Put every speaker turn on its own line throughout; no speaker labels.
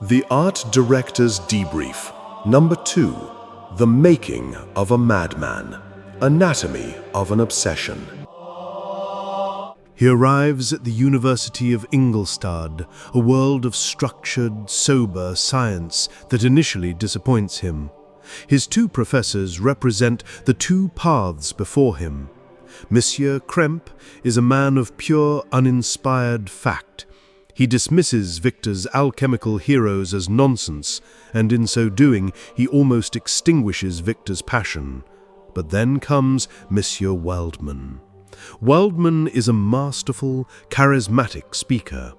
The Art Director's Debrief, Number 2, The Making of a Madman, Anatomy of an Obsession.
He arrives at the University of Ingolstadt, a world of structured, sober science that initially disappoints him. His two professors represent the two paths before him. Monsieur Krempe is a man of pure, uninspired fact. He dismisses Victor's alchemical heroes as nonsense, and in so doing, he almost extinguishes Victor's passion. But then comes Monsieur Waldman. Waldman is a masterful, charismatic speaker.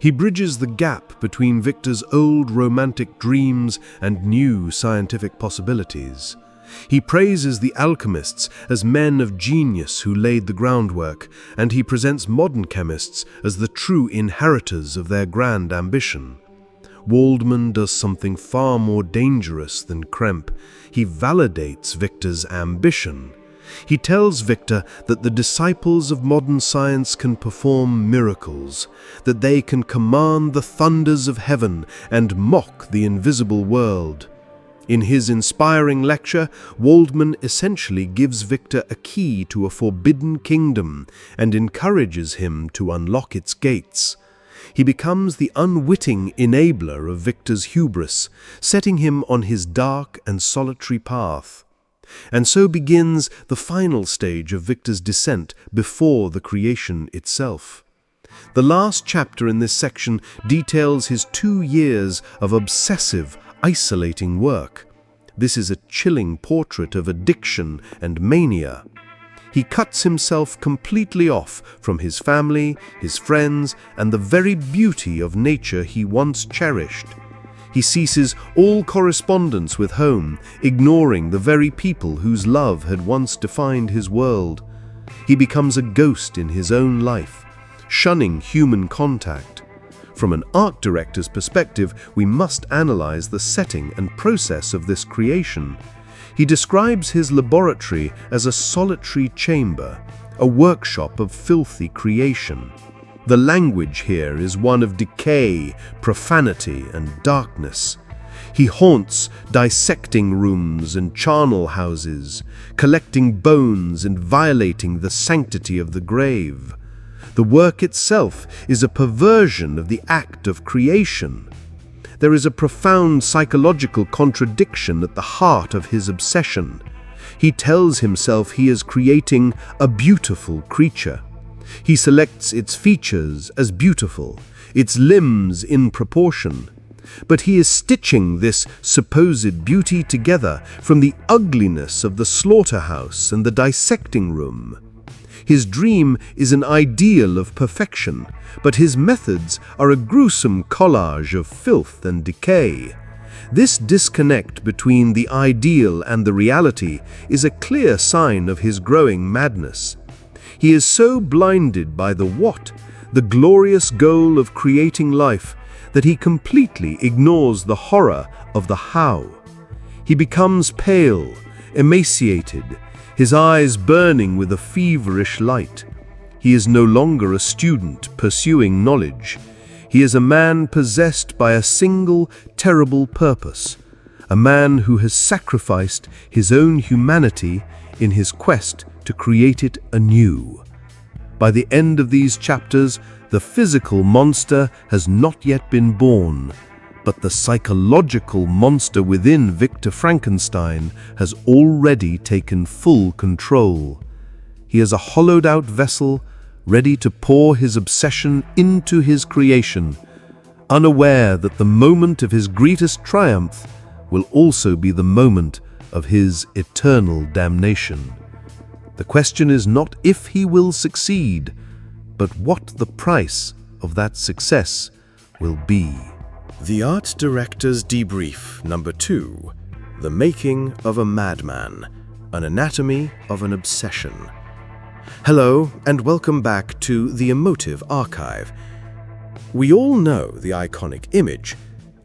He bridges the gap between Victor's old romantic dreams and new scientific possibilities. He praises the alchemists as men of genius who laid the groundwork, and he presents modern chemists as the true inheritors of their grand ambition. Waldman does something far more dangerous than Krempe. He validates Victor's ambition. He tells Victor that the disciples of modern science can perform miracles, that they can command the thunders of heaven and mock the invisible world. In his inspiring lecture, Waldman essentially gives Victor a key to a forbidden kingdom and encourages him to unlock its gates. He becomes the unwitting enabler of Victor's hubris, setting him on his dark and solitary path. And so begins the final stage of Victor's descent before the creation itself. The last chapter in this section details his 2 years of obsessive, isolating work. This is a chilling portrait of addiction and mania. He cuts himself completely off from his family, his friends, and the very beauty of nature he once cherished. He ceases all correspondence with home, ignoring the very people whose love had once defined his world. He becomes a ghost in his own life, shunning human contact. From an art director's perspective, we must analyze the setting and process of this creation. He describes his laboratory as a solitary chamber, a workshop of filthy creation. The language here is one of decay, profanity, and darkness. He haunts dissecting rooms and charnel houses, collecting bones and violating the sanctity of the grave. The work itself is a perversion of the act of creation. There is a profound psychological contradiction at the heart of his obsession. He tells himself he is creating a beautiful creature. He selects its features as beautiful, its limbs in proportion. But he is stitching this supposed beauty together from the ugliness of the slaughterhouse and the dissecting room. His dream is an ideal of perfection, but his methods are a gruesome collage of filth and decay. This disconnect between the ideal and the reality is a clear sign of his growing madness. He is so blinded by the what, the glorious goal of creating life, that he completely ignores the horror of the how. He becomes pale, emaciated, his eyes burning with a feverish light. He is no longer a student pursuing knowledge. He is a man possessed by a single terrible purpose, a man who has sacrificed his own humanity in his quest to create it anew. By the end of these chapters, the physical monster has not yet been born, but the psychological monster within Victor Frankenstein has already taken full control. He is a hollowed-out vessel, ready to pour his obsession into his creation, unaware that the moment of his greatest triumph will also be the moment of his eternal damnation. The question is not if he will succeed, but what the price of that success will be.
The Art Director's Debrief, Number 2, The Making of a Madman, An Anatomy of an Obsession. Hello, and welcome back to the Emotive archive. We all know the iconic image: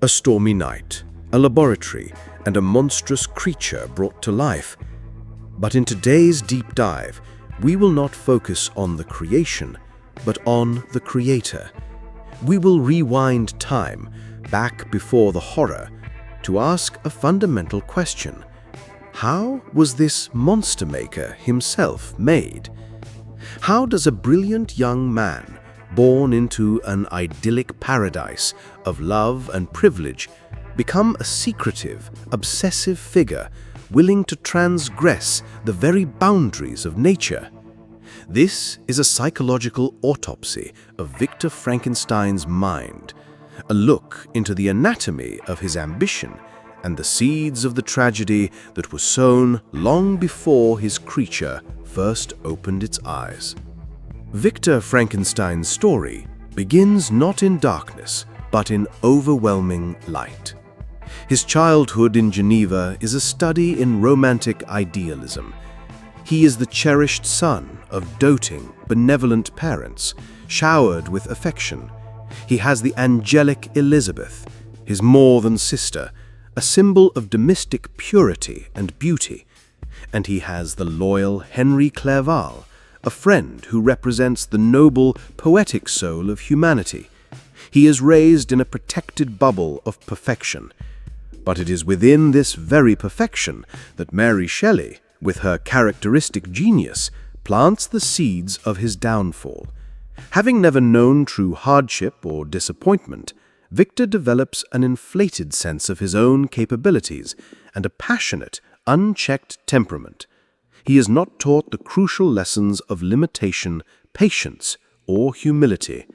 a stormy night, a laboratory, and a monstrous creature brought to life. But in today's deep dive, we will not focus on the creation, but on the creator. We will rewind time, back before the horror to ask a fundamental question. How was this monster maker himself made? How does a brilliant young man, born into an idyllic paradise of love and privilege, become a secretive, obsessive figure willing to transgress the very boundaries of nature? This is a psychological autopsy of Victor Frankenstein's mind, a look into the anatomy of his ambition and the seeds of the tragedy that was sown long before his creature first opened its eyes. Victor Frankenstein's story begins not in darkness, but in overwhelming light. His childhood in Geneva is a study in romantic idealism. He is the cherished son of doting, benevolent parents, showered with affection. He has the angelic Elizabeth, his more-than-sister, a symbol of domestic purity and beauty. And he has the loyal Henry Clerval, a friend who represents the noble, poetic soul of humanity. He is raised in a protected bubble of perfection. But it is within this very perfection that Mary Shelley, with her characteristic genius, plants the seeds of his downfall. Having never known true hardship or disappointment, Victor develops an inflated sense of his own capabilities and a passionate, unchecked temperament. He is not taught the crucial lessons of limitation, patience, or humility.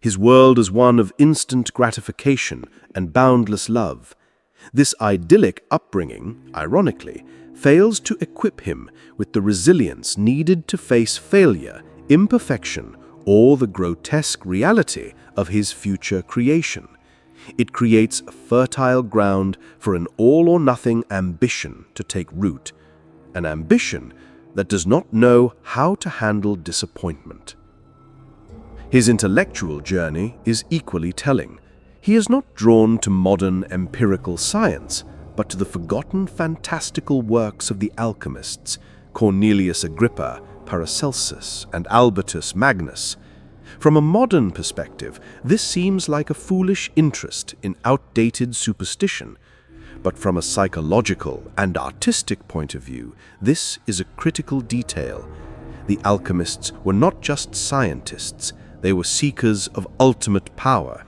His world is one of instant gratification and boundless love. This idyllic upbringing, ironically, fails to equip him with the resilience needed to face failure, imperfection, or the grotesque reality of his future creation. It creates a fertile ground for an all-or-nothing ambition to take root, an ambition that does not know how to handle disappointment. His intellectual journey is equally telling. He is not drawn to modern empirical science, but to the forgotten fantastical works of the alchemists, Cornelius Agrippa, Paracelsus, and Albertus Magnus. From a modern perspective, this seems like a foolish interest in outdated superstition. But from a psychological and artistic point of view, this is a critical detail. The alchemists were not just scientists, they were seekers of ultimate power.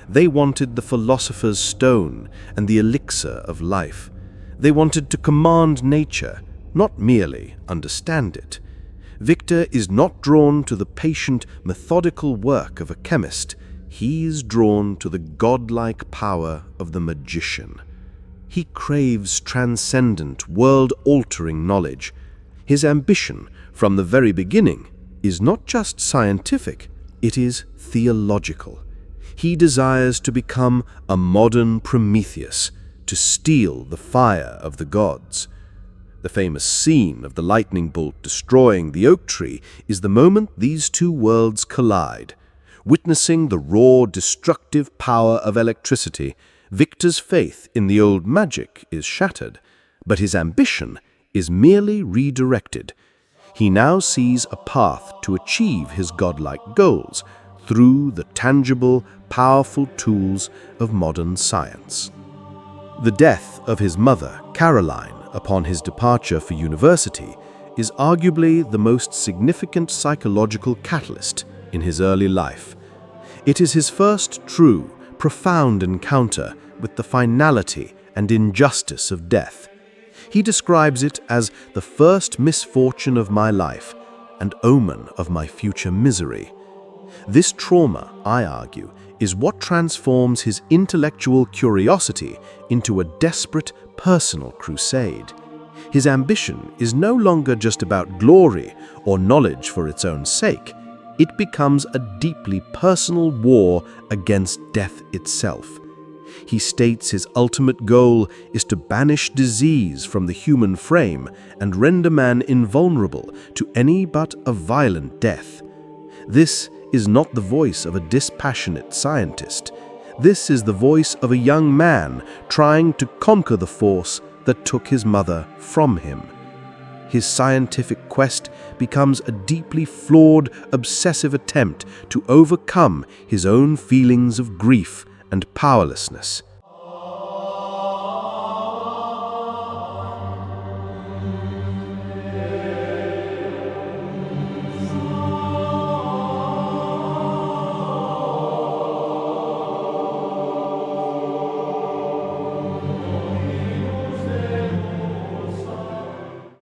They wanted the philosopher's stone and the elixir of life. They wanted to command nature, not merely understand it. Victor is not drawn to the patient, methodical work of a chemist. He is drawn to the godlike power of the magician. He craves transcendent, world-altering knowledge. His ambition, from the very beginning, is not just scientific, it is theological. He desires to become a modern Prometheus, to steal the fire of the gods. The famous scene of the lightning bolt destroying the oak tree is the moment these two worlds collide. Witnessing the raw, destructive power of electricity, Victor's faith in the old magic is shattered, but his ambition is merely redirected. He now sees a path to achieve his godlike goals through the tangible, powerful tools of modern science. The death of his mother, Caroline, upon his departure for university, is arguably the most significant psychological catalyst in his early life. It is his first true, profound encounter with the finality and injustice of death. He describes it as the first misfortune of my life and omen of my future misery. This trauma, I argue, is what transforms his intellectual curiosity into a desperate personal crusade. His ambition is no longer just about glory or knowledge for its own sake. It becomes a deeply personal war against death itself. He states his ultimate goal is to banish disease from the human frame and render man invulnerable to any but a violent death. This is not the voice of a dispassionate scientist. This is the voice of a young man trying to conquer the force that took his mother from him. His scientific quest becomes a deeply flawed, obsessive attempt to overcome his own feelings of grief and powerlessness.